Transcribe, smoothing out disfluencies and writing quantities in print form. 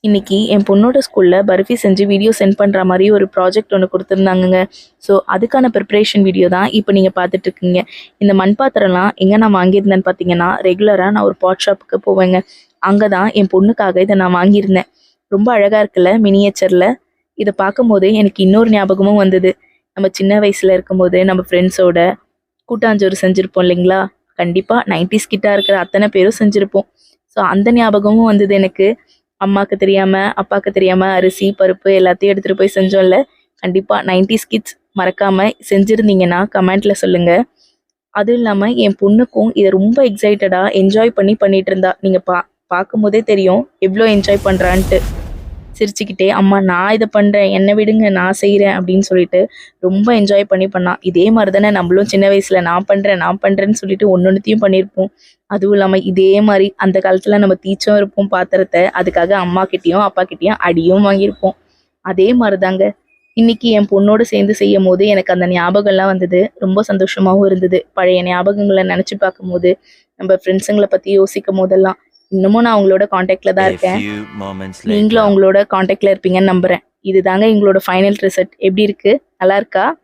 இன்னைக்கு என் பொண்ணோட ஸ்கூல்ல பர்ஃபி செஞ்சு வீடியோ சென்ட் பண்ற மாதிரி ஒரு ப்ராஜெக்ட் ஒன்று கொடுத்துருந்தாங்கங்க. ஸோ அதுக்கான ப்ரிப்பரேஷன் வீடியோ தான் இப்போ நீங்கள் பார்த்துட்டு இருக்கீங்க. இந்த மண் பாத்திரம்லாம் எங்கே நான் வாங்கியிருந்தேன்னு பார்த்தீங்கன்னா, ரெகுலராக நான் ஒரு பாட் ஷாப்புக்கு போவேங்க. அங்கே தான் என் பொண்ணுக்காக இதை நான் வாங்கியிருந்தேன். ரொம்ப அழகாக இருக்குல்ல மினியேச்சரில். இதை பார்க்கும்போது எனக்கு இன்னொரு ஞாபகமும் வந்தது. நம்ம சின்ன வயசில் இருக்கும்போது நம்ம ஃப்ரெண்ட்ஸோட கூட்டாஞ்சோறு செஞ்சுருப்போம் இல்லைங்களா? கண்டிப்பாக 90s கிட்டா இருக்கிற அத்தனை பேரும் செஞ்சுருப்போம். ஸோ அந்த ஞாபகமும் வந்தது எனக்கு. அம்மாக்கு தெரியாம, அப்பாக்கு தெரியாம அரிசி, பருப்பு எல்லாத்தையும் எடுத்துட்டு போய் செஞ்சோம்ல. கண்டிப்பா 90s கிட்ஸ் மறக்காம செஞ்சிருந்தீங்கன்னா கமெண்ட்ல சொல்லுங்க. அதுவும் இல்லாம என் பொண்ணுக்கும் இத ரொம்ப எக்ஸைட்டடா என்ஜாய் பண்ணி பண்ணிட்டு இருந்தா. நீங்க பார்க்கும்போதே தெரியும் எவ்ளோ என்ஜாய் பண்றான்ட்டு. சிரிச்சுக்கிட்டே, "அம்மா நான் இத பண்றேன். என்ன விடுங்க நான் செய்றேன்" அப்படின்னு சொல்லிட்டு ரொம்ப என்ஜாய் பண்ணி பண்ணா. இதே மாரி தானே நம்மளும் சின்ன வயசுல நான் பண்றேன்னு சொல்லிட்டு ஒன்னொன்னுத்தையும் பண்ணியிருப்போம். அதுவும் இல்லாம இதே மாரி அந்த காலத்துல நம்ம தீச்சும் இருப்போம் பாத்திரத்த. அதுக்காக அம்மாகிட்டயும், அப்பாகிட்டயும் அடியும் வாங்கியிருப்போம். அதே மாரி தாங்க. இன்னைக்கு என் பொண்ணோட சேர்ந்து செய்யும்போது எனக்கு அந்த ஞாபகம்லாம் வந்தது. ரொம்ப சந்தோஷமாவும் இருந்தது. பழைய ஞாபகங்கள நெனச்சு பார்க்கும்போது, நம்ம ஃப்ரெண்ட்ஸுங்கள பத்தி யோசிக்கும் போதெல்லாம், இன்னமும் நான் அவங்களோட கான்டாக்ட்ல தான் A இருக்கேன். few moments நீங்களும் later. அவங்களோட கான்டாக்ட்ல இருப்பீங்கன்னு நம்புறேன். இதுதாங்க எங்களோட ஃபைனல் ரிசல்ட். எப்படி இருக்கு? நல்லா இருக்கா?